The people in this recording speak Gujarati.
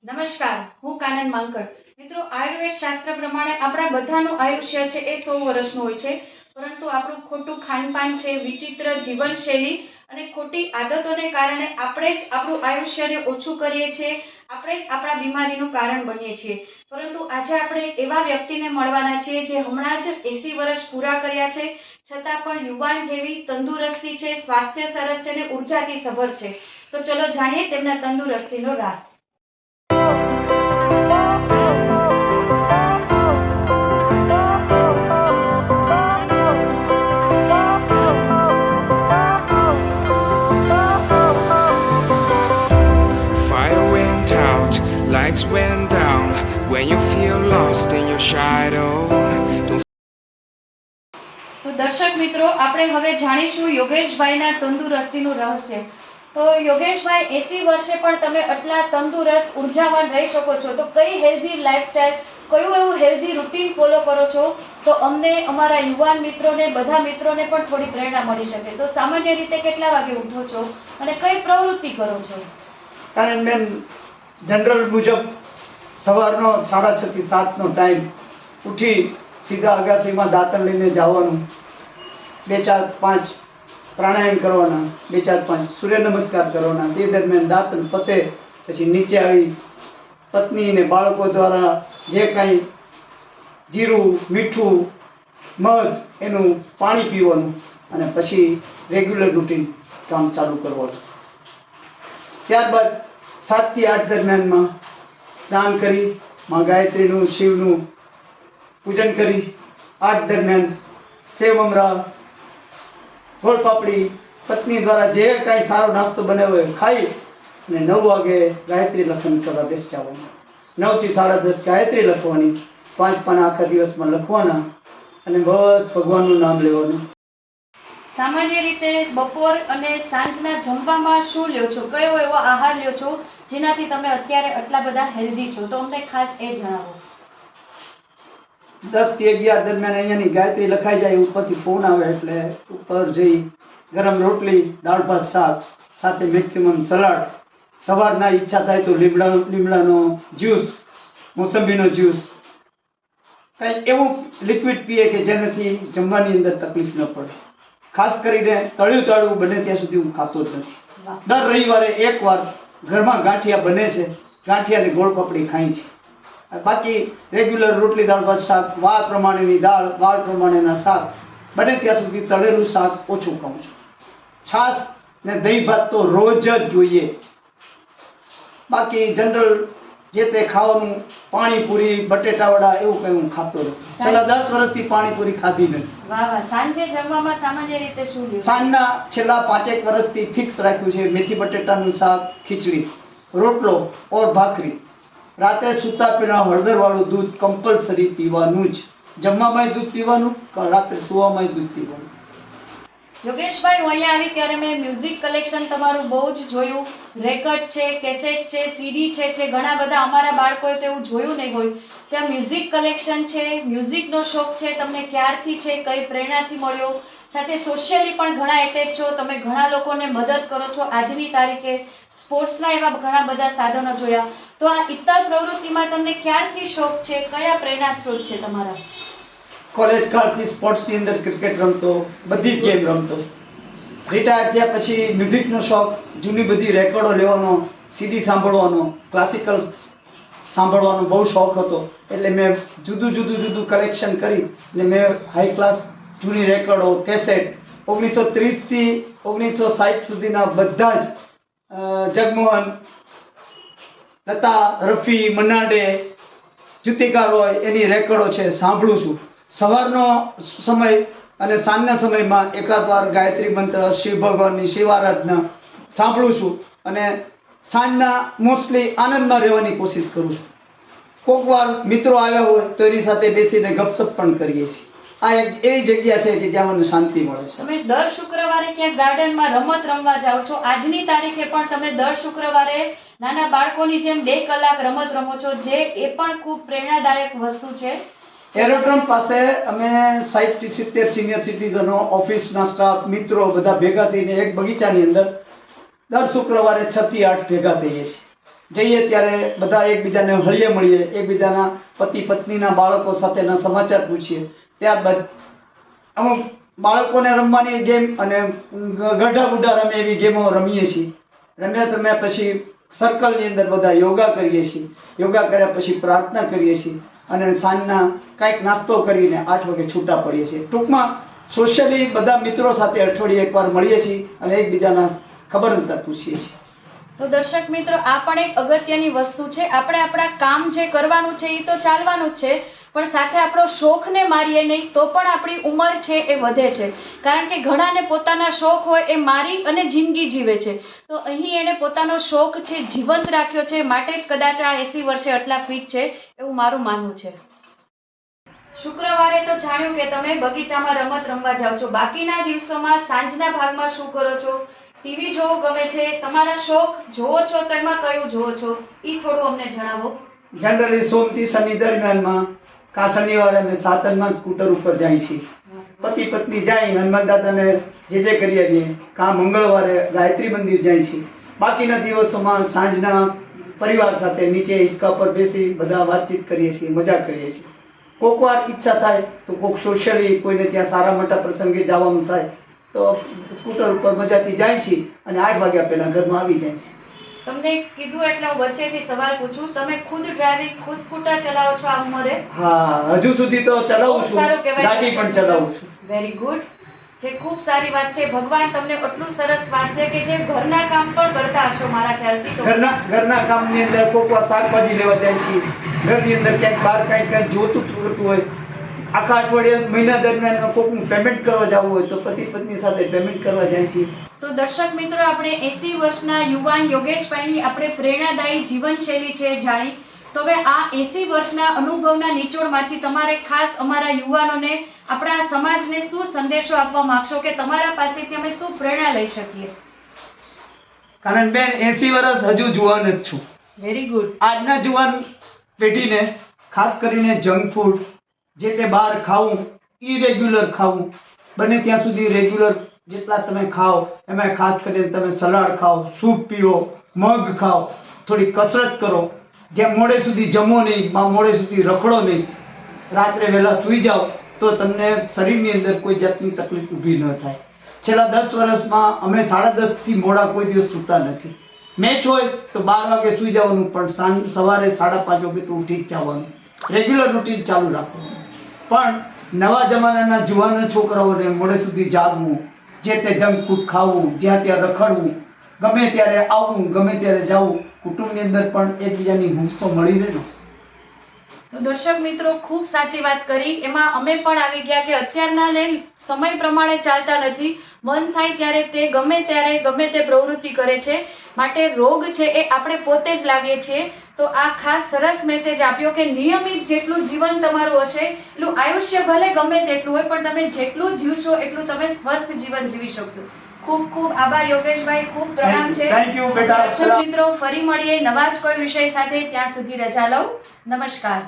નમસ્કાર, હું કાનન માંકડ. મિત્રો, આયુર્વેદ શાસ્ત્ર પ્રમાણે આપણા બધાનું આયુષ્ય છે એ 100 વર્ષનું હોય છે, પરંતુ આપણું ખોટું ખાનપાન છે, વિચિત્ર જીવનશૈલી અને ખોટી આદતોને કારણે આપણે જ આપણું આયુષ્યને ઓછું કરીએ છીએ, આપણે જ આપણા બીમારીનું કારણ બનીએ છીએ. પરંતુ આજે આપણે એવા વ્યક્તિને મળવાના છીએ જે હમણાં જ 80 વર્ષ પૂરા કર્યા છે, છતાં પણ યુવાન જેવી તંદુરસ્તી છે, સ્વાસ્થ્ય સરસ છે અને ઉર્જાથી સભર છે. તો ચલો જાણીએ તેમના તંદુરસ્તીનો રાઝ. Fire went out, lights went down. When you feel lost in your shadow, don't તો દર્શક મિત્રો, આપણે હવે જાણીશું યોગેશભાઈના તંદુરસ્તીનું રહસ્ય. તો યોગેશભાઈ, 80 વર્ષે પણ તમે આટલા તંદુરસ્ત ઉર્જાવાન રહી શકો છો, તો કઈ હેલ્ધી લાઈફસ્ટાઈલ, કયું એવું હેલ્ધી રૂટીન ફોલો કરો છો, તો અમને, અમારા યુવાન મિત્રોને, બધા મિત્રોને પણ થોડી પ્રેરણા મળી શકે. તો સામાન્ય રીતે કેટલા વાગે ઉઠો છો અને કઈ પ્રવૃત્તિ કરો છો? કારણ બેન, જનરલ મુજબ સવારનો 6:30 થી 7નો ટાઈમ ઉઠી સીધા અગાસીમાં દાંતણ લઈને જવાનું, 2-4-5 પ્રાણાયામ કરવાના, 2-4-5 સૂર્ય નમસ્કાર કરવાના. તે દરમિયાન દાંતણ પતે પછી નીચે આવી પત્ની અને બાળકો દ્વારા જે કાંઈ જીરું, મીઠું, મધ એનું પાણી પીવાનું અને પછી રેગ્યુલર રૂટીન કામ ચાલુ કરવાનું. ત્યારબાદ 7 થી 8 દરમિયાનમાં સ્નાન કરી માં ગાયત્રીનું, શિવનું પૂજન કરી 8 દરમિયાન સેવ મમરા, ગોળ પાપડી, પત્ની દ્વારા જે કાંઈ સારો નાસ્તો બનાવ્યો હોય ખાઈ અને 9 વાગે ગાયત્રી લખન કરવા બેસી જવાનું. 9 થી 10:30 ગાયત્રી લખવાની, 5 પાના આખા દિવસમાં લખવાના અને બસ ભગવાનનું નામ લેવાનું. સામાન્ય રીતે બપોર અને સાંજના જમવામાં શું લ્યો છો? કયો એવો આહાર લ્યો છો જેનાથી તમે અત્યારે આટલા બધા હેલ્ધી છો? તો અમને ખાસ એ જણાવો. 10 થી 11 દરમિયાન અહીંયાની ગાયત્રી લખાઈ જાય, ઉપરથી ફોન આવે એટલે ઉપર જઈ ગરમ રોટલી, દાળ ભાત, શાક સાથે મેક્સિમમ સલાડ. સવારના ઈચ્છા થાય તો લીમડાનો જ્યુસ, મોસંબીનો જ્યુસ, કંઈક એવું લિક્વિડ પીએ કે જેનાથી જમવાની અંદર તકલીફ ન પડે. ખાસ કરીને તળ્યું બને ત્યાં સુધી હું ખાતો જ નથી. દર રવિવારે એકવાર ઘરમાં ગાંઠિયા બને છે, ગાંઠિયા અને ગોળ પાપડી ખાઈ છે. બાકી રેગ્યુલર રોટલી, દાળ ભાત, શાક, વાર પ્રમાણેની દાળ, વાર પ્રમાણેના શાક, બને ત્યાં સુધી તળેલું શાક ઓછું ખાઉં છું. છાશ ને દહીં ભાત તો રોજ જ જોઈએ. બાકી જનરલ જે તે ખાવાનું, પાણીપુરી, બટેટાવડા એવું કંઈ હું ખાતો નથી. છેલ્લા 10 વર્ષથી પાણીપુરી ખાધી નથી. વાહ વાહ. સાંજે જમવામાં સામાન્ય રીતે શું લ્યો? સાંજના છેલ્લા 5-1 વર્ષથી ફિક્સ રાખ્યું છે મેથી બટેટાનું શાક, ખીચડી, રોટલો ઓર ભાખરી. રાત્રે સૂતા પહેલા હળદરવાળું દૂધ કમ્પલસરી પીવાનું જ. જમવામાં દૂધ પીવાનું, રાત્રે સુવામાં દૂધ પીવાનું. યોગેશભાઈ, હું અહીંયા આવી ત્યારે મેં મ્યુઝિક કલેક્શન તમારું બહુ જ જોયું. રેકર્ડ છે, કેસેટ છે, સીડી છે, ઘણા બધા અમારા બાળકોએ તેવું જોયું નહીં હોય. ત્યાં મ્યુઝિક કલેક્શન છે, મ્યુઝિકનો શોખ છે, તમને ક્યારથી છે, કઈ પ્રેરણાથી મળ્યો? સાથે સોશિયલી પણ ઘણા એટેચ છો, તમે ઘણા લોકોને મદદ કરો છો. આજની તારીખે સ્પોર્ટ્સના એવા ઘણા બધા સાધનો જોયા. તો આ ઇતર પ્રવૃત્તિમાં તમને ક્યારથી શોખ છે? કયા પ્રેરણા સ્ત્રોત છે તમારા? કોલેજ કાળથી સ્પોર્ટ્સની અંદર ક્રિકેટ રમતો, બધી જ ગેમ રમતો. રિટાયર થયા પછી મ્યુઝિકનો શોખ, જૂની બધી રેકોર્ડો લેવાનો, સીડી સાંભળવાનો, ક્લાસિકલ સાંભળવાનો બહુ શોખ હતો. એટલે મેં જુદું કલેક્શન કરી અને મેં હાઈ ક્લાસ જૂની રેકોર્ડો, કેસેટ 1930 થી 1960 સુધીના બધા જ જગમોહન, લતા, રફી, મન્ના ડે, જ્યોતિકા રોય એની રેકોર્ડો છે, સાંભળું છું. સવારનો સમય અને સાંજના સમયમાં એકાદ વાર ગાયત્રી મંત્ર, શિવ ભગવાનની શિવ આરાધના સાંભળું છું અને સાંજના મોસ્ટલી આનંદમાં રહેવાની કોશિશ કરું છું. કોઈક વાર મિત્રો આવ્યા હોય તો એની સાથે બેસીને ગપસપ પણ કરીએ છીએ. આ એક એવી જગ્યા છે કે જ્યાં મને શાંતિ મળે છે. તમે દર શુક્રવારે ક્યાંક ગાર્ડનમાં રમત રમવા જાઓ છો. આજની તારીખે પણ તમે દર શુક્રવારે નાના બાળકોની જેમ 2 કલાક રમત રમો છો, જે એ પણ ખૂબ પ્રેરણાદાયક વસ્તુ છે. એરોડ્રોમ પાસે અમે 60 થી 70 સિનિયર સિટીઝનો, ઓફિસના સ્ટાફ, મિત્રો બધા ભેગા થઈને એક બગીચાની અંદર દર શુક્રવારે 6 થી 8 ભેગા થઈએ છીએ. જઈએ ત્યારે બધા એકબીજાને હળીએ મળીએ, એકબીજાના પતિ પત્નીના બાળકો સાથેના સમાચાર પૂછીએ. ત્યારબાદ અમુક બાળકોને રમવાની ગેમ અને ગઢા બુઢા રમે એવી ગેમો રમીએ છીએ. રમ્યા પછી સર્કલની અંદર બધા યોગા કરીએ છીએ. યોગા કર્યા પછી પ્રાર્થના કરીએ છીએ અને સાંજના કાંઈક નાસ્તો કરીને 8 વાગે છૂટા પડીએ છીએ. ટૂંકમાં સોશિયલી બધા મિત્રો સાથે અઠવાડિયે એકવાર મળીએ છીએ અને એકબીજાના ખબર અંતર પૂછીએ છીએ. તો દર્શક મિત્રો, આ પણ એક અગત્યની વસ્તુ છે. આપણે આપણા કામ જે કરવાનું છે એ તો ચાલવાનું જ છે, પણ સાથે આપણો શોખને મારીએ નહીં તો પણ આપણી ઉંમર છે એ વધે છે. કારણ કે ઘણાને પોતાના શોખ હોય એ મારી અને જિંદગી જીવે છે. તો અહીં એણે પોતાનો શોખ છે જીવંત રાખ્યો છે, માટે જ કદાચ આ 80 વર્ષે આટલા ફિટ છે એવું મારું માનવું છે. શુક્રવારે તો જાણ્યું કે તમે બગીચામાં રમત રમવા જાઓ છો. બાકીના દિવસોમાં સાંજના ભાગમાં શું કરો છો? ટીવી જોવો ગમે છે? તમારા શોખ જોવો છો તો એમાં કયું જોવો છો એ થોડું અમને જણાવો. જનરલી સોમથી શનિ દરમિયાનમાં કા શનિવારે અમે સાતનમાં સ્કૂટર ઉપર જાય છીએ. પતિ પત્ની જાય હનુમાન દાદાને જે કરી આવીએ. કા મંગળવારે ગાયત્રી મંદિર જાય છે. બાકીના દિવસોમાં સાંજના પરિવાર સાથે નીચે હિંચકા પર બેસી બધા વાતચીત કરીએ છીએ, મજા કરીએ છીએ. કોઈક વાર ઈચ્છા થાય તો કોઈક સોશિયલી કોઈને ત્યાં સારા મોટા પ્રસંગે જવાનું થાય તો સ્કૂટર ઉપર મજાથી જાય છે અને 8 વાગ્યા પહેલા ઘરમાં આવી જાય છે. તમને કીધું એટલે હું વચ્ચેથી સવાલ પૂછું, તમે ખુદ ડ્રાઇવિંગ, ખુદ સ્કૂટર ચલાવો છો આ ઉંમરે? હા, હજુ સુધી તો ચલાવું છું, સારું કહેવાય. ગાડી પણ ચલાવું છું. વેરી ગુડ, જે ખૂબ સારી વાત છે. ભગવાન તમને એટલું સરસ વાંચે કે જે ઘરના કામ પણ કરતા હશો મારા ખ્યાલથી. તો ઘરના કામની અંદર કોઈક વાર શાકભાજી લેવા જાય છે, ઘરની અંદર ક્યાંક બહાર કાંઈક જોતું પડતું હોય, આખા અઠવાડિયા મહિના દરમિયાન કોઈકનું પેમેન્ટ કરવા જવું હોય તો પતિ પત્ની સાથે પેમેન્ટ કરવા જાય છે. તો દર્શક મિત્રો, આપણે 80 વર્ષના યુવાન યોગેશભાઈની આપણે પ્રેરણાદાયી જીવનશૈલી છે જાણી. તો હવે આ 80 વર્ષના અનુભવના નિચોડમાંથી તમારે ખાસ અમારા યુવાનોને, આપણા સમાજને શું સંદેશો આપવા માંગશો કે તમારા પાસેથી અમે શું પ્રેરણા લઈ શકીએ? કારણ બેન, 80 વર્ષ હજુ જુવાન જ છું. Very good. આજના જુવાન પેઢીને ખાસ કરીને જંક ફૂડ જે તે બહાર ખાવું, ઇરેગ્યુલર ખાવું, બને ત્યાં સુધી રેગ્યુલર જેટલા તમે ખાઓ એમાં ખાસ કરીને તમે સલાડ ખાઓ, સૂપ પીવો, મગ ખાઓ, થોડી કસરત કરો, જેમ મોડે સુધી જમો નહીં, મોડે સુધી રખડો નહીં, રાત્રે વહેલા સૂઈ જાઓ તો તમને શરીરની અંદર કોઈ જાતની તકલીફ ઊભી ન થાય. છેલ્લા 10 વર્ષમાં અમે 10:30થી મોડા કોઈ દિવસ સૂતા નથી. મેચ હોય તો 12 વાગે સૂઈ જવાનું, પણ સવારે 5:30 વાગે તો ઉઠી જ જવાનું. રેગ્યુલર રૂટીન ચાલુ રાખવાનું. પણ નવા જમાનાના જુવાન છોકરાઓને મોડે સુધી જાગવું, જે તે જંક ફૂડ ખાવું, જ્યાં ત્યાં રખડવું, ગમે ત્યારે આવવું, ગમે ત્યારે જવું, કુટુંબની અંદર પણ એકબીજાની હૂંફ તો મળી રહે ને. તો દર્શક મિત્રો, ખૂબ સાચી વાત કરી. એમાં અમે પણ આવી ગયા કે અત્યારના સમય પ્રમાણે ચાલતા નથી. મન થાય ત્યારે તે ગમે ત્યારે ગમે તે પ્રવૃત્તિ કરે છે. માટે રોગ છે એ આપણે પોતે જ લાવીએ છીએ. તો આ ખાસ સરસ મેસેજ આપ્યો કે નિયમિત જેટલું જીવન તમારું હશે એટલું આયુષ્ય ભલે ગમે તેટલું હોય, પણ તમે જેટલું જીવશો એટલું તમે સ્વસ્થ જીવન જીવી શકશો. ખૂબ ખૂબ આભાર યોગેશભાઈ, ખૂબ પ્રણામ છે. થેન્ક યુ બેટા. દર્શક મિત્રો, ફરી મળીએ નવા જ કોઈ વિષય સાથે. ત્યાં સુધી રજા લઉં. નમસ્કાર.